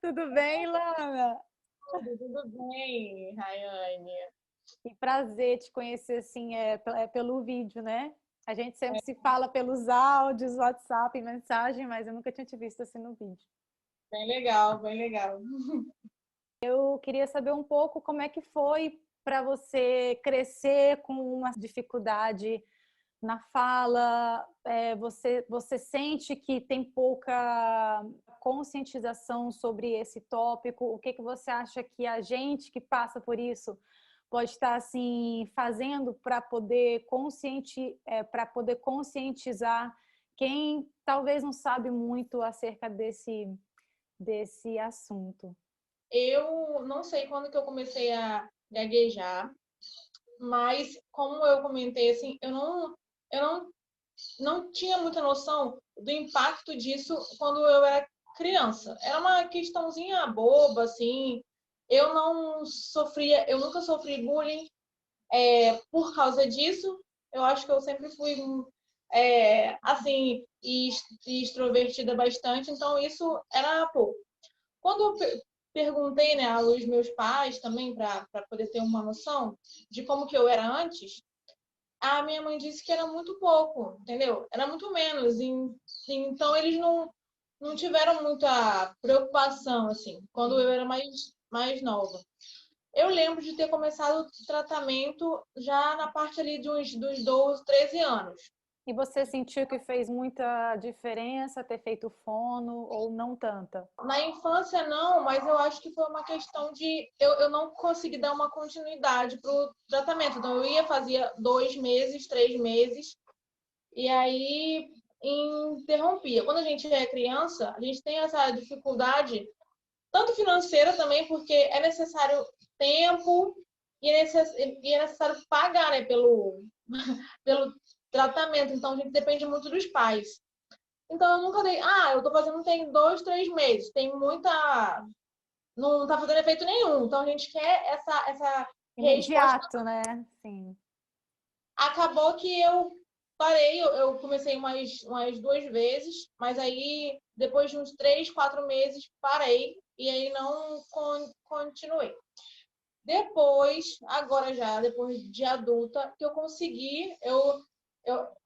Tudo bem, Lana? Tudo bem, Rayane? Que prazer te conhecer assim, pelo vídeo, né? A gente sempre se fala pelos áudios, WhatsApp, mensagem, mas eu nunca tinha te visto assim no vídeo. Bem legal, bem legal. Eu queria saber um pouco como é que foi para você crescer com uma dificuldade na fala. Você sente que tem pouca conscientização sobre esse tópico? O que que você acha que a gente que passa por isso pode estar assim fazendo para poder conscientizar quem talvez não sabe muito acerca desse assunto? Eu não sei quando que eu comecei a gaguejar, mas como eu comentei assim, eu não tinha muita noção do impacto disso quando eu era criança. Era uma questãozinha boba, assim. Eu nunca sofri bullying por causa disso. Eu acho que eu sempre fui assim, extrovertida bastante, então isso era pouco. Quando eu perguntei, né, aos meus pais também, para poder ter uma noção de como que eu era antes, a minha mãe disse que era muito pouco, entendeu? Era muito menos. Então eles não tiveram muita preocupação, assim, quando eu era mais nova. Eu lembro de ter começado o tratamento já na parte ali dos 12, 13 anos. E você sentiu que fez muita diferença ter feito fono ou não tanta? Na infância, não, mas eu acho que foi uma questão de eu não consegui dar uma continuidade para o tratamento. Então, eu ia, fazia 2 meses, 3 meses, e aí interrompia. Quando a gente é criança, a gente tem essa dificuldade, tanto financeira também, porque é necessário tempo e é necessário pagar, né, pelo tratamento. Então, a gente depende muito dos pais. Então, eu nunca dei. Ah, eu tô fazendo tem 2, 3 meses. Tem muita. Não tá fazendo efeito nenhum. Então, a gente quer essa resposta. Imediato, né? Sim. Acabou que eu parei. Eu comecei umas 2 vezes. Mas aí, depois de uns 3, 4 meses, parei. E aí, não continuei. Depois, agora já, depois de adulta, que eu consegui, eu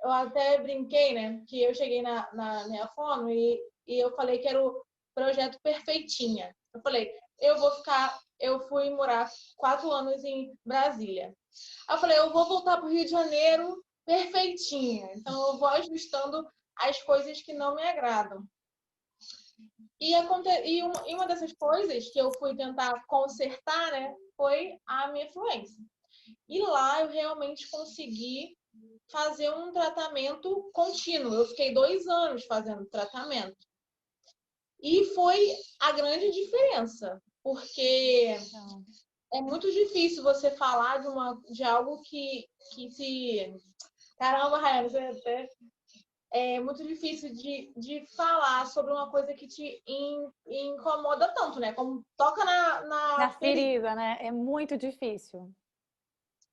até brinquei, né? Que eu cheguei na minha fono e eu falei que era o projeto Perfeitinha. Eu falei, eu fui morar 4 anos em Brasília. Aí eu falei, eu vou voltar para o Rio de Janeiro perfeitinha. Então eu vou ajustando as coisas que não me agradam. E uma dessas coisas que eu fui tentar consertar, né, foi a minha fluência. E lá eu realmente consegui fazer um tratamento contínuo. Eu fiquei 2 anos fazendo tratamento. E foi a grande diferença, porque Então, é muito difícil você falar de algo que se. Caramba, Rayane, você é muito difícil de falar sobre uma coisa que te incomoda tanto, né? Como toca na na ferida. ferida, né? É muito difícil.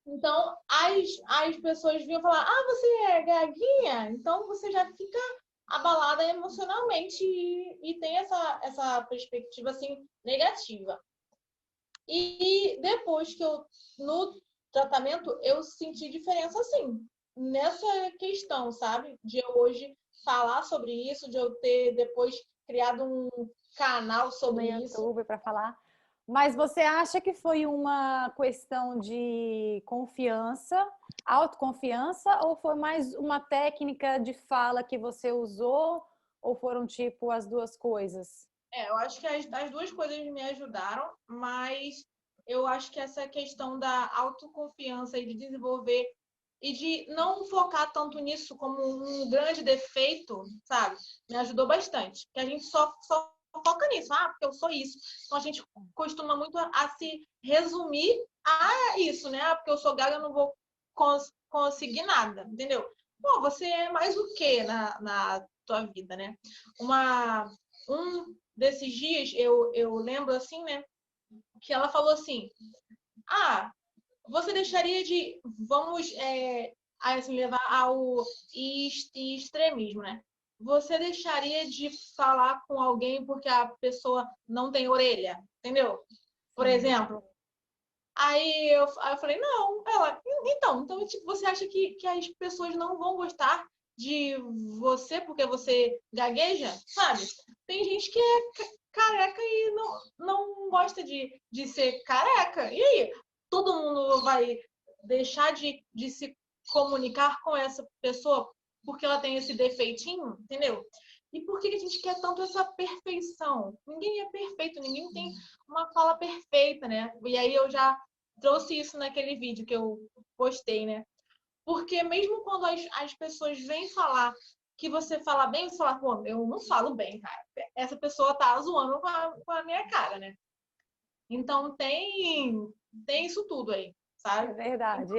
Então, as pessoas vinham falar: Ah, você é gaguinha? Então você já fica abalada emocionalmente e tem essa perspectiva assim negativa. E depois que no tratamento, eu senti diferença assim, nessa questão, sabe? De eu hoje falar sobre isso, de eu ter depois criado um canal No sobre isso. YouTube para falar. Mas você acha que foi uma questão de confiança, autoconfiança, ou foi mais uma técnica de fala que você usou, ou foram tipo as duas coisas? Eu acho que as duas coisas me ajudaram, mas eu acho que essa questão da autoconfiança e de desenvolver e de não focar tanto nisso como um grande defeito, sabe? Me ajudou bastante. Que a gente só foca nisso, porque eu sou isso. Então a gente costuma muito a se resumir a isso, né? Porque eu sou gaga, eu não vou conseguir nada, entendeu? Pô, você é mais o quê na tua vida, né? Um desses dias, eu lembro assim, né? Que ela falou assim: Ah, você deixaria vamos, assim, levar ao extremismo, né? você deixaria de falar com alguém porque a pessoa não tem orelha? Entendeu? Por Sim. exemplo. Aí eu falei, não. Então, tipo, você acha que as pessoas não vão gostar de você porque você gagueja? Sabe? Tem gente que é careca e não gosta de ser careca. E aí? Todo mundo vai deixar de se comunicar com essa pessoa porque ela tem esse defeitinho, entendeu? E por que a gente quer tanto essa perfeição? Ninguém é perfeito, ninguém tem uma fala perfeita, né? E aí eu já trouxe isso naquele vídeo que eu postei, né? Porque mesmo quando as pessoas vêm falar que você fala bem, você fala, pô, eu não falo bem, cara. Essa pessoa tá zoando com a minha cara, né? Então tem isso tudo aí, É sabe? verdade.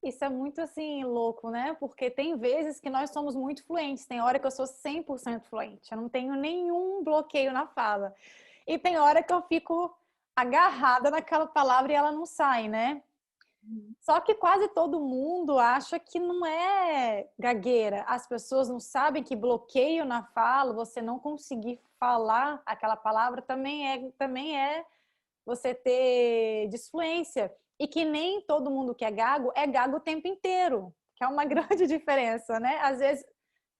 Isso é muito assim louco, né? Porque tem vezes que nós somos muito fluentes. Tem hora que eu sou 100% fluente. Eu não tenho nenhum bloqueio na fala. E tem hora que eu fico agarrada naquela palavra e ela não sai, né? Só que quase todo mundo acha que não é gagueira. As pessoas não sabem que bloqueio na fala, você não conseguir falar aquela palavra também é você ter disfluência. E que nem todo mundo que é gago o tempo inteiro, que é uma grande diferença, né? Às vezes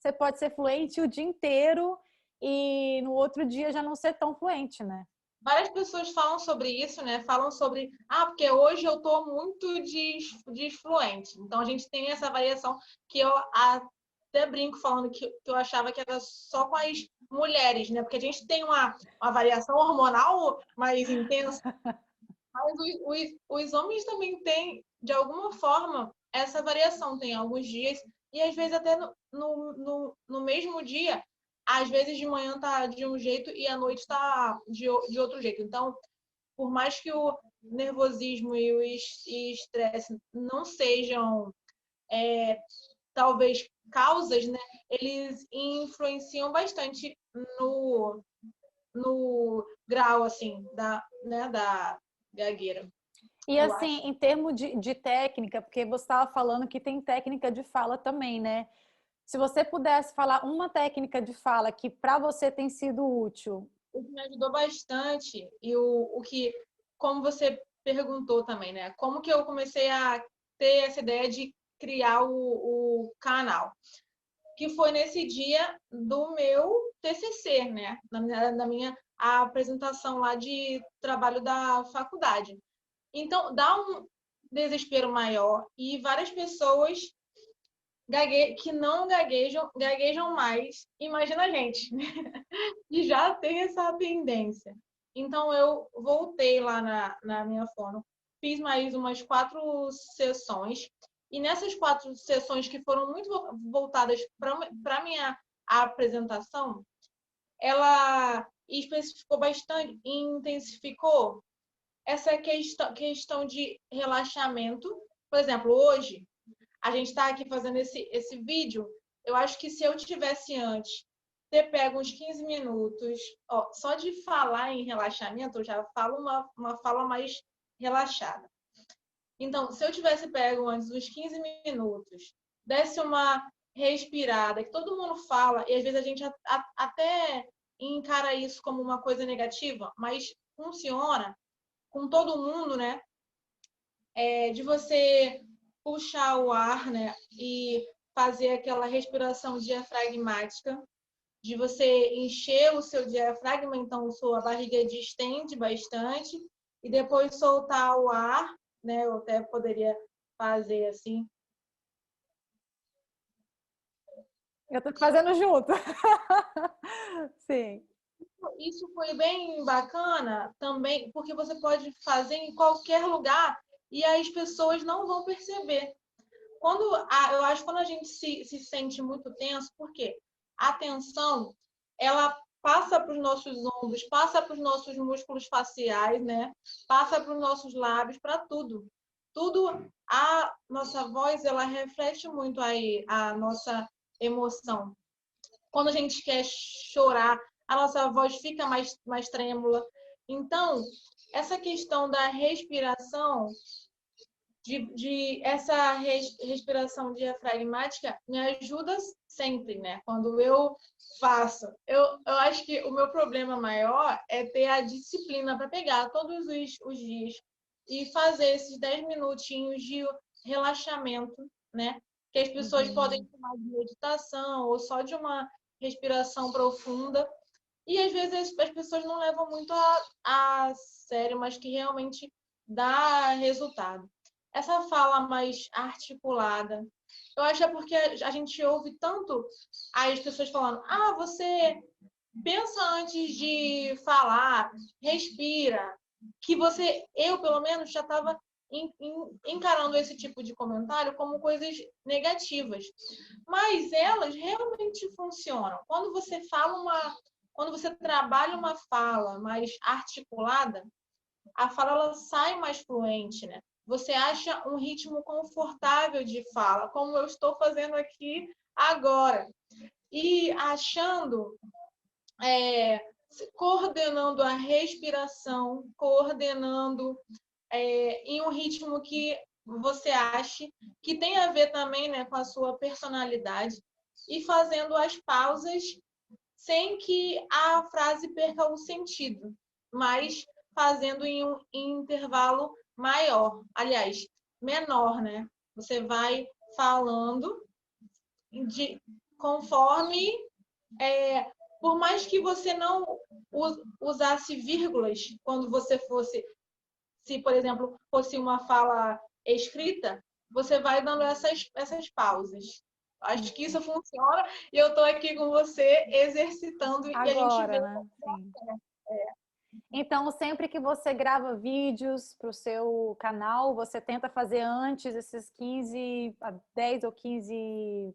você pode ser fluente o dia inteiro e no outro dia já não ser tão fluente, né? Várias pessoas falam sobre isso, né? Falam sobre, porque hoje eu tô muito desfluente. Então a gente tem essa variação que eu até brinco falando que eu achava que era só com as mulheres, né? Porque a gente tem uma variação hormonal mais intensa, mas os homens também têm, de alguma forma, essa variação. Tem alguns dias, e às vezes até no mesmo dia, às vezes de manhã tá de um jeito e à noite tá de outro jeito. Então, por mais que o nervosismo e o estresse não sejam, talvez, causas, né? Eles influenciam bastante no, no grau, assim, da gagueira. E Eu assim, acho. em termos de técnica, porque você estava falando que tem técnica de fala também, né? Se você pudesse falar uma técnica de fala que para você tem sido útil. O que me ajudou bastante e o que, como você perguntou também, né? Como que eu comecei a ter essa ideia de criar o canal? Que foi nesse dia do meu TCC, né? Na minha apresentação lá de trabalho da faculdade. Então, dá um desespero maior e várias pessoas que não gaguejam mais. Imagina a gente, e já tem essa tendência. Então, eu voltei lá na minha fono, fiz mais umas 4 sessões, e nessas 4 sessões que foram muito voltadas para a minha apresentação, ela especificou bastante, intensificou essa questão de relaxamento. Por exemplo, hoje, a gente está aqui fazendo esse vídeo, eu acho que se eu tivesse antes ter pego uns 15 minutos, só de falar em relaxamento, eu já falo uma fala mais relaxada. Então, se eu tivesse pego antes uns 15 minutos, desse uma respirada, que todo mundo fala, e às vezes a gente até encara isso como uma coisa negativa, mas funciona com todo mundo, né? De você puxar o ar, né? E fazer aquela respiração diafragmática, de você encher o seu diafragma, então sua barriga distende bastante, e depois soltar o ar, né? Eu até poderia fazer assim. Eu tô fazendo junto. Sim. Isso foi bem bacana também, porque você pode fazer em qualquer lugar e as pessoas não vão perceber. Eu acho que quando a gente se sente muito tenso, por quê? A tensão, ela passa para os nossos ombros, passa para os nossos músculos faciais, né? Passa para os nossos lábios, para tudo. Tudo, a nossa voz, ela reflete muito aí a nossa emoção. Quando a gente quer chorar, a nossa voz fica mais trêmula. Então, essa questão da respiração essa respiração diafragmática me ajuda sempre, né? Quando eu faço. Eu acho que o meu problema maior é ter a disciplina para pegar todos os dias e fazer esses 10 minutinhos de relaxamento, né? Que as pessoas podem chamar de meditação ou só de uma respiração profunda. E às vezes as pessoas não levam muito a sério, mas que realmente dá resultado. Essa fala mais articulada, eu acho que é porque a gente ouve tanto as pessoas falando: ah, você pensa antes de falar, respira, que eu pelo menos já estava encarando esse tipo de comentário como coisas negativas. Mas elas realmente funcionam. Quando você trabalha uma fala mais articulada, a fala ela sai mais fluente, né? Você acha um ritmo confortável de fala, como eu estou fazendo aqui agora. E achando, coordenando a respiração, coordenando em um ritmo que você ache que tem a ver também, né, com a sua personalidade e fazendo as pausas sem que a frase perca o sentido, mas fazendo em um intervalo maior, aliás, menor, né? Você vai falando conforme, por mais que você não usasse vírgulas quando você fosse, se por exemplo fosse uma fala escrita, você vai dando essas pausas. Acho que isso funciona e eu estou aqui com você exercitando e a gente vê. Agora, né? Sim. Então, sempre que você grava vídeos para o seu canal, você tenta fazer antes esses 15 a 10 ou 15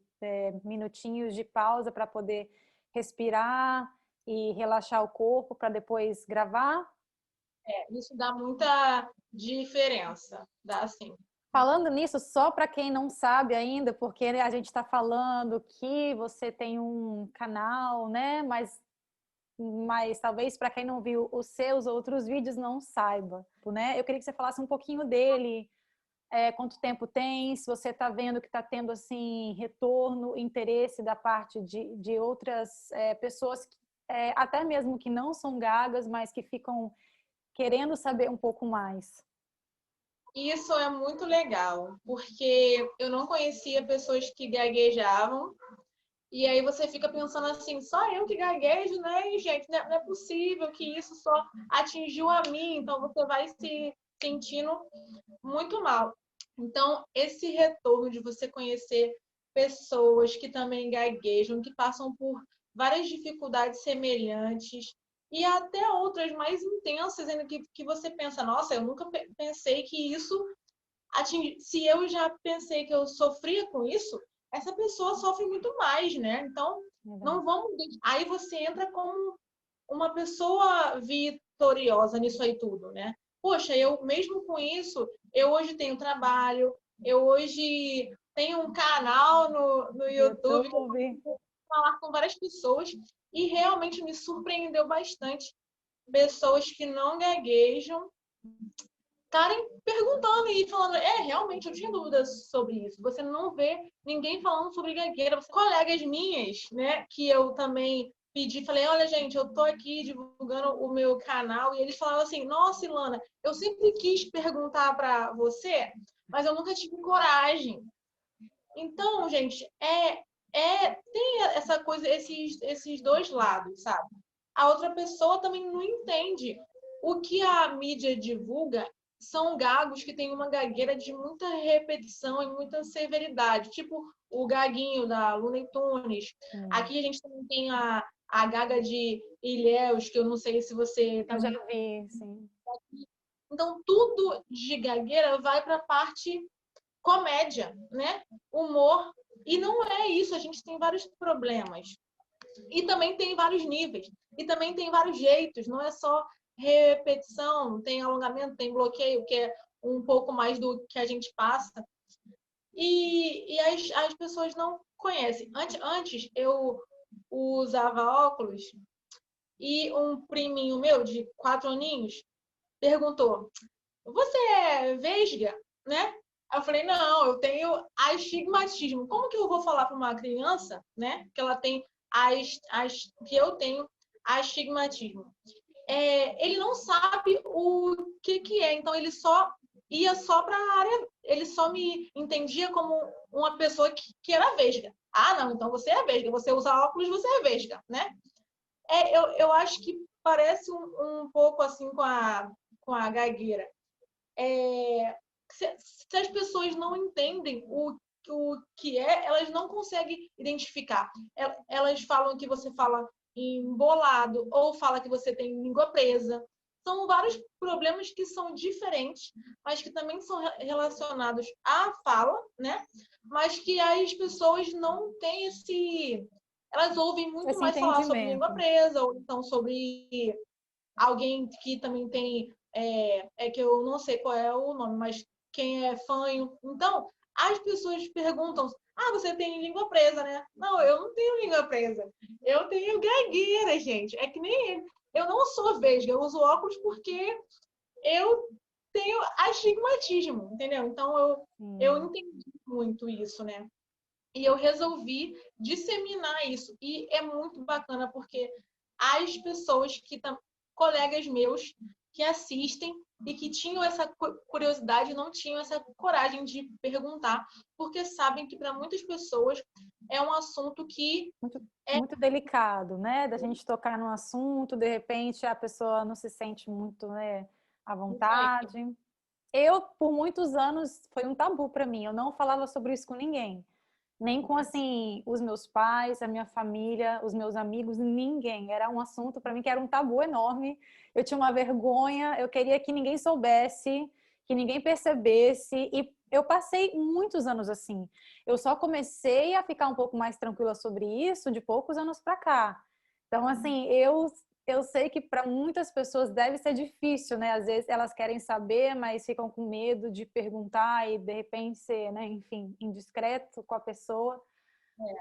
minutinhos de pausa para poder respirar e relaxar o corpo para depois gravar? Isso dá muita diferença, dá sim. Falando nisso, só para quem não sabe ainda, porque a gente está falando que você tem um canal, né? Mas talvez para quem não viu os seus outros vídeos não saiba, né? Eu queria que você falasse um pouquinho dele, quanto tempo tem, se você está vendo que está tendo assim retorno, interesse da parte de outras pessoas, até mesmo que não são gagas, mas que ficam querendo saber um pouco mais. Isso é muito legal, porque eu não conhecia pessoas que gaguejavam, e aí você fica pensando assim, só eu que gaguejo, né? E, gente, não é possível que isso só atingiu a mim, então você vai se sentindo muito mal. Então, esse retorno de você conhecer pessoas que também gaguejam, que passam por várias dificuldades semelhantes e até outras mais intensas, que você pensa, nossa, eu nunca pensei que isso atinge. Se eu já pensei que eu sofria com isso, essa pessoa sofre muito mais, né? Então, não vamos. Aí você entra como uma pessoa vitoriosa nisso aí tudo, né? Poxa, eu mesmo com isso, eu hoje tenho trabalho, eu hoje tenho um canal no YouTube, que eu consigo falar com várias pessoas e realmente me surpreendeu bastante pessoas que não gaguejam estarem perguntando e falando, realmente eu tinha dúvidas sobre isso. Você não vê ninguém falando sobre gagueira. Colegas minhas, né, que eu também pedi, falei, olha, gente, eu tô aqui divulgando o meu canal, e eles falavam assim, nossa, Ilana, eu sempre quis perguntar para você, mas eu nunca tive coragem. Então, gente, tem essa coisa, esses dois lados, sabe? A outra pessoa também não entende. O que a mídia divulga são gagos que têm uma gagueira de muita repetição e muita severidade, tipo o gaguinho da Looney Tunes. Aqui a gente também tem a gaga de Ilhéus, que eu não sei se você também... Eu já vi, sim. Então, tudo de gagueira vai para a parte comédia, né? Humor. E não é isso, a gente tem vários problemas. E também tem vários níveis. E também tem vários jeitos, não é só repetição, tem alongamento, tem bloqueio, que é um pouco mais do que a gente passa. E as pessoas não conhecem. Antes eu usava óculos e um priminho meu, de 4 aninhos, perguntou, você é vesga, né? Aí eu falei, não, eu tenho astigmatismo. Como que eu vou falar para uma criança, né, que ela tem que eu tenho astigmatismo? Ele não sabe o que é, então ele só ia só para a área, ele só me entendia como uma pessoa que era vesga. Ah, não, então você é vesga, você usa óculos, você é vesga, né? Eu acho que parece um pouco assim com a gagueira. Se as pessoas não entendem o que é, elas não conseguem identificar. Elas falam que você fala embolado ou fala que você tem língua presa. São vários problemas que são diferentes, mas que também são relacionados à fala, né? Mas que as pessoas não têm esse. Elas ouvem muito Esse mais falar sobre língua entendimento. presa, ou então sobre alguém que também tem, que eu não sei qual é o nome, mas quem é fanho. Então, as pessoas perguntam, ah, você tem língua presa, né? Não, eu não tenho língua presa. Eu tenho gagueira, gente. É que nem ele. Eu não sou vesga, eu uso óculos porque eu tenho astigmatismo, entendeu? Então, eu entendi muito isso, né? E eu resolvi disseminar isso. E é muito bacana porque as pessoas colegas meus que assistem e que tinham essa curiosidade, não tinham essa coragem de perguntar, porque sabem que para muitas pessoas é um assunto que Muito, muito delicado, né? Da gente tocar num assunto, de repente a pessoa não se sente muito, né, à vontade. Eu, por muitos anos, foi um tabu para mim. Eu não falava sobre isso com ninguém. Nem com, assim, os meus pais, a minha família, os meus amigos, ninguém. Era um assunto para mim que era um tabu enorme. Eu tinha uma vergonha, eu queria que ninguém soubesse, que ninguém percebesse. E eu passei muitos anos assim. Eu só comecei a ficar um pouco mais tranquila sobre isso de poucos anos para cá. Então, assim, eu sei que para muitas pessoas deve ser difícil, né? Às vezes elas querem saber, mas ficam com medo de perguntar e de repente ser, né, enfim, indiscreto com a pessoa.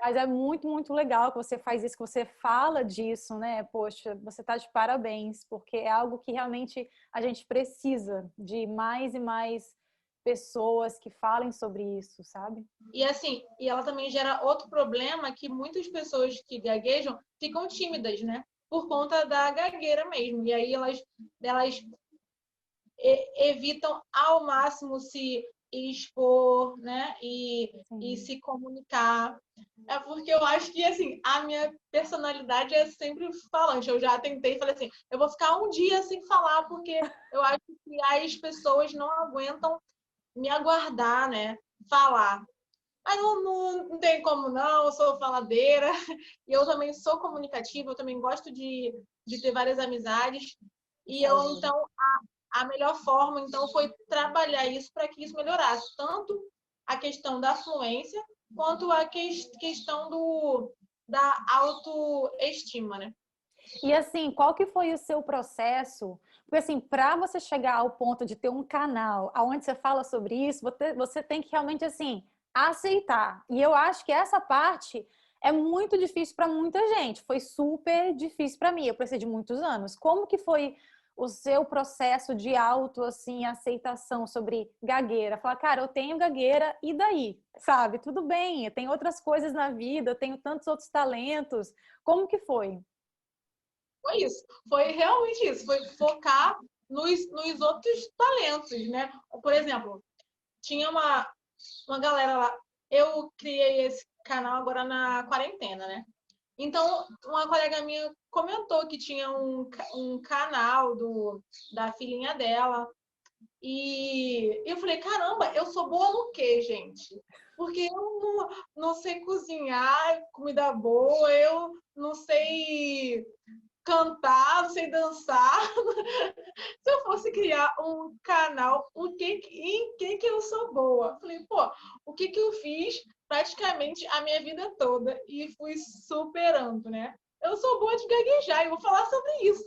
Mas é muito, muito legal que você faz isso, que você fala disso, né? Poxa, você está de parabéns, porque é algo que realmente a gente precisa de mais e mais pessoas que falem sobre isso, sabe? E assim, e ela também gera outro problema que muitas pessoas que gaguejam ficam tímidas, né? Por conta da gagueira mesmo. E aí elas evitam ao máximo se expor, né? E Sim. se comunicar. É porque eu acho que, assim, a minha personalidade é sempre falante. Eu já tentei e falei assim, eu vou ficar um dia sem falar, porque eu acho que as pessoas não aguentam me aguardar, né? Falar. Mas não tem como não, eu sou faladeira. E eu também sou comunicativa, eu também gosto de ter várias amizades. E Isso eu, ajuda. então, a melhor forma, então, foi trabalhar isso para que isso melhorasse. Tanto a questão da fluência, quanto a questão da autoestima, né? E assim, qual que foi o seu processo? Porque assim, para você chegar ao ponto de ter um canal onde você fala sobre isso, você tem que realmente assim aceitar. E eu acho que essa parte é muito difícil para muita gente. Foi super difícil para mim. Eu precisei de muitos anos. Como que foi o seu processo de auto assim aceitação sobre gagueira? Falar, cara, eu tenho gagueira e daí? Sabe? Tudo bem, eu tenho outras coisas na vida, eu tenho tantos outros talentos. Como que foi? Foi isso. Foi realmente isso. Foi focar nos outros talentos, né? Por exemplo, tinha uma galera lá. Eu criei esse canal agora na quarentena, né? Então, uma colega minha comentou que tinha um canal da filhinha dela. E eu falei, caramba, eu sou boa no quê, gente? Porque eu não sei cozinhar comida boa, eu não sei cantar, não sei dançar. Se eu fosse criar um canal, em que eu sou boa? Falei, pô, o que eu fiz praticamente a minha vida toda e fui superando, né? Eu sou boa de gaguejar e vou falar sobre isso.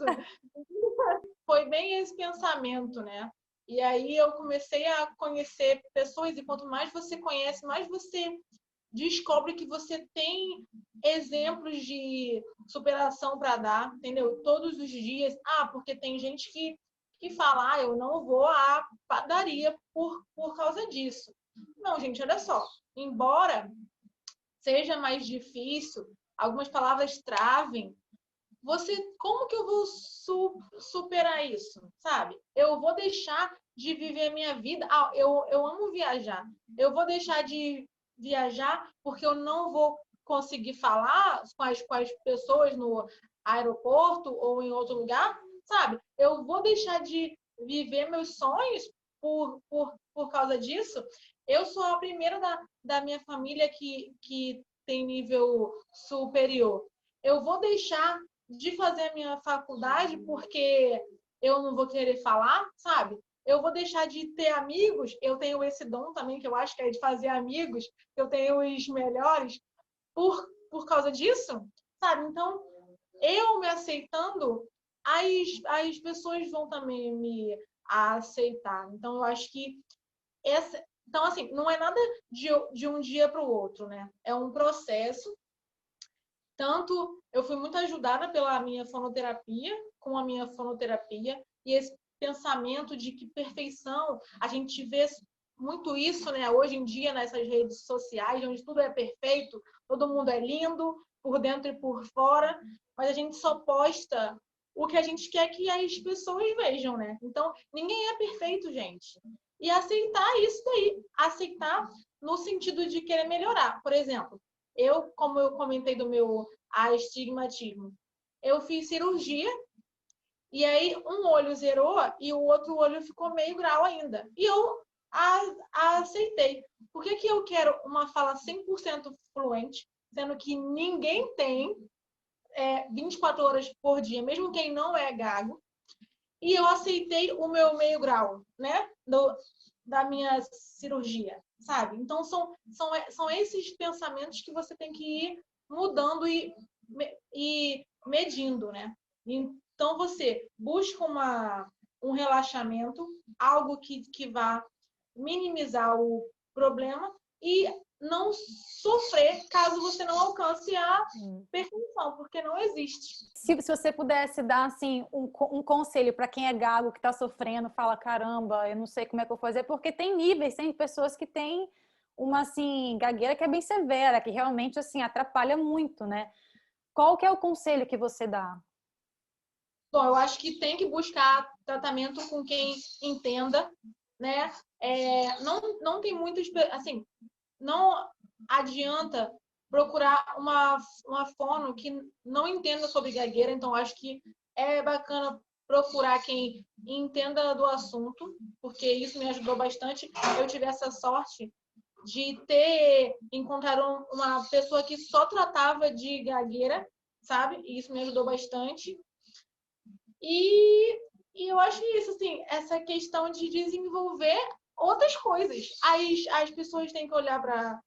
Foi bem esse pensamento, né? E aí eu comecei a conhecer pessoas e quanto mais você conhece, mais você descobre que você tem exemplos de superação para dar, entendeu? Todos os dias. Ah, porque tem gente que fala, ah, eu não vou à padaria por causa disso. Não, gente, olha só. Embora seja mais difícil, algumas palavras travem, como que eu vou superar isso, sabe? Eu vou deixar de viver a minha vida. Eu amo viajar. Eu vou deixar de viajar porque eu não vou conseguir falar com as pessoas no aeroporto ou em outro lugar, sabe? Eu vou deixar de viver meus sonhos por causa disso. Eu sou a primeira da minha família que tem nível superior. Eu vou deixar de fazer a minha faculdade porque eu não vou querer falar, sabe? Eu vou deixar de ter amigos, eu tenho esse dom também, que eu acho que é de fazer amigos, eu tenho os melhores, por causa disso, sabe? Então, eu me aceitando, as pessoas vão também me aceitar. Então, eu acho que então, assim, não é nada de um dia para o outro, né? É um processo. Tanto eu fui muito ajudada pela minha fonoterapia, com a minha fonoterapia, e esse pensamento de que perfeição, a gente vê muito isso, né, hoje em dia nessas redes sociais, onde tudo é perfeito, todo mundo é lindo, por dentro e por fora, mas a gente só posta o que a gente quer que as pessoas vejam, né? Então, ninguém é perfeito, gente. E aceitar isso daí, aceitar no sentido de querer melhorar. Por exemplo, como eu comentei do meu astigmatismo, eu fiz cirurgia e aí um olho zerou e o outro olho ficou meio grau ainda. E eu aceitei. Por que eu quero uma fala 100% fluente, sendo que ninguém tem 24 horas por dia, mesmo quem não é gago? E eu aceitei o meu meio grau, né? Da minha cirurgia, sabe? Então, são esses pensamentos que você tem que ir mudando e medindo, né? Então, você busca um relaxamento, algo que vá minimizar o problema e não sofrer caso você não alcance a perfeição, porque não existe. Se você pudesse dar assim um conselho para quem é gago, que está sofrendo, fala, caramba, eu não sei como é que eu vou fazer, porque tem níveis, tem pessoas que têm uma assim gagueira que é bem severa, que realmente assim atrapalha muito, né? Qual que é o conselho que você dá? Bom, eu acho que tem que buscar tratamento com quem entenda, né? Não tem muitas, assim, não adianta procurar uma fono que não entenda sobre gagueira, então acho que é bacana procurar quem entenda do assunto, porque isso me ajudou bastante. Eu tive essa sorte de ter encontrado uma pessoa que só tratava de gagueira, sabe? E isso me ajudou bastante. E eu acho isso, assim, essa questão de desenvolver outras coisas. As pessoas têm que olhar para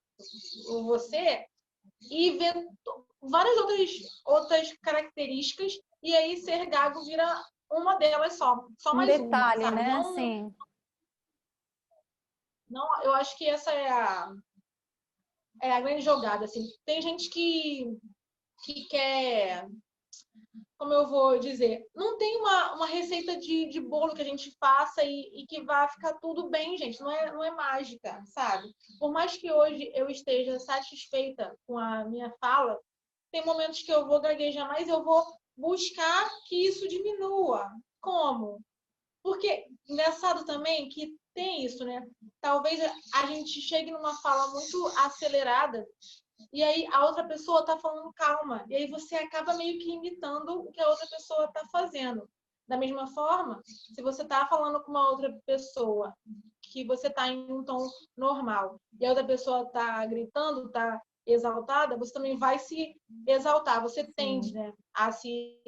você e ver várias outras características, e aí ser gago vira uma delas só Um mais uma, detalhe, sabe? né? Sim. Não, eu acho que essa é a grande jogada, assim. Tem gente que quer, como eu vou dizer, não tem uma receita de bolo que a gente faça e que vá ficar tudo bem, gente. Não é mágica, sabe? Por mais que hoje eu esteja satisfeita com a minha fala, tem momentos que eu vou gaguejar mais, eu vou buscar que isso diminua. Como? Porque engraçado também que tem isso, né? Talvez a gente chegue numa fala muito acelerada e aí a outra pessoa está falando calma. E aí você acaba meio que imitando o que a outra pessoa está fazendo. Da mesma forma, se você está falando com uma outra pessoa que você está em um tom normal e a outra pessoa está gritando, está exaltada, você também vai se exaltar. Você tende, né, a se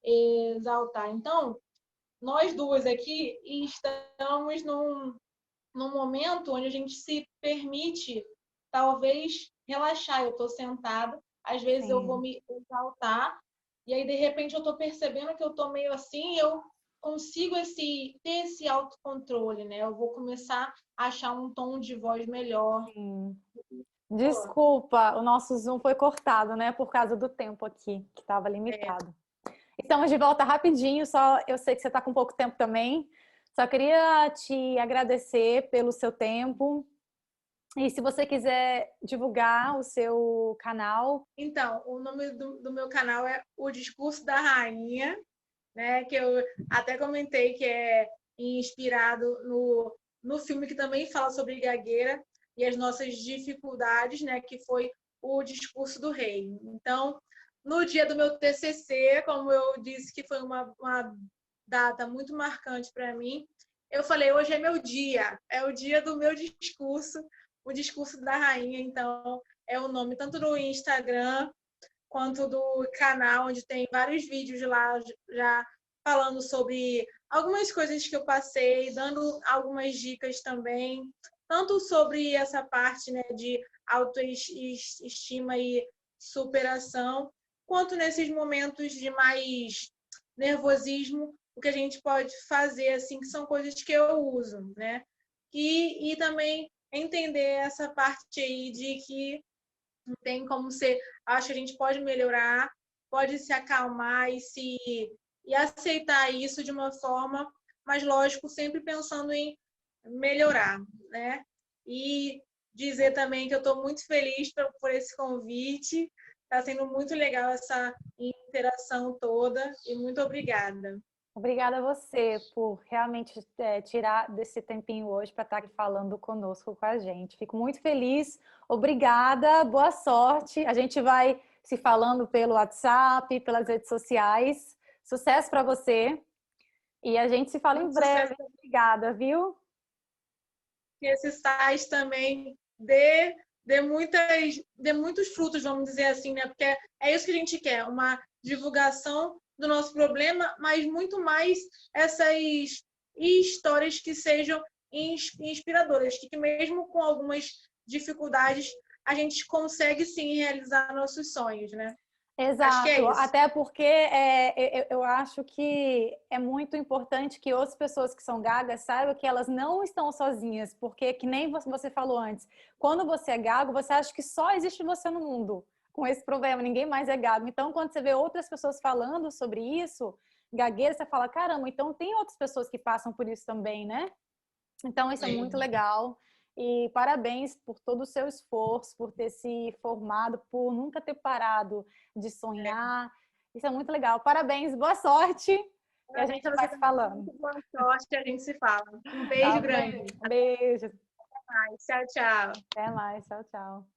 exaltar. Então, nós duas aqui estamos num momento onde a gente se permite, talvez, relaxar. Eu estou sentada, às vezes eu vou me exaltar, e aí, de repente, eu estou percebendo que eu estou meio assim, eu consigo ter esse autocontrole, né? Eu vou começar a achar um tom de voz melhor. Sim. Desculpa, o nosso Zoom foi cortado, né? Por causa do tempo aqui, que estava limitado. Estamos de volta rapidinho, só eu sei que você está com pouco tempo também. Só queria te agradecer pelo seu tempo. E se você quiser divulgar o seu canal. Então, o nome do meu canal é O Discurso da Rainha, né? Que eu até comentei que é inspirado no filme que também fala sobre gagueira e as nossas dificuldades, né? Que foi O Discurso do Rei. Então, no dia do meu TCC, como eu disse que foi uma data muito marcante para mim, eu falei, hoje é meu dia, é o dia do meu discurso, o discurso da rainha. Então, é o nome tanto do Instagram quanto do canal, onde tem vários vídeos lá já falando sobre algumas coisas que eu passei, dando algumas dicas também, tanto sobre essa parte, né, de autoestima e superação, quanto nesses momentos de mais nervosismo, o que a gente pode fazer, assim, que são coisas que eu uso, né? E também entender essa parte aí de que não tem como ser, acho que a gente pode melhorar, pode se acalmar e aceitar isso de uma forma, mas lógico, sempre pensando em melhorar, né? E dizer também que eu estou muito feliz por esse convite, está sendo muito legal essa interação toda e muito obrigada. Obrigada a você por realmente tirar desse tempinho hoje para estar aqui falando conosco com a gente. Fico muito feliz. Obrigada, boa sorte. A gente vai se falando pelo WhatsApp, pelas redes sociais. Sucesso para você. E a gente se fala em Muito breve. sucesso. Obrigada, viu? Que esse site também dê muitos frutos, vamos dizer assim, né? Porque é isso que a gente quer, uma divulgação do nosso problema, mas muito mais essas histórias que sejam inspiradoras, que mesmo com algumas dificuldades, a gente consegue sim realizar nossos sonhos, né? Acho que é Exato, isso. até porque eu acho que é muito importante que outras pessoas que são gagas saibam que elas não estão sozinhas, porque que nem você falou antes, quando você é gago, você acha que só existe você no mundo com esse problema, ninguém mais é gago. Então, quando você vê outras pessoas falando sobre isso, gagueira, você fala, caramba, então tem outras pessoas que passam por isso também, né? Então, isso é muito legal. E parabéns por todo o seu esforço, por ter se formado, por nunca ter parado de sonhar. Isso é muito legal. Parabéns, boa sorte. E a Parabéns gente a vai você se também. falando. Muito boa sorte, a gente se fala. Um Tá beijo bem? grande. Um beijo. Até mais. Tchau, tchau. Até mais. Tchau, tchau.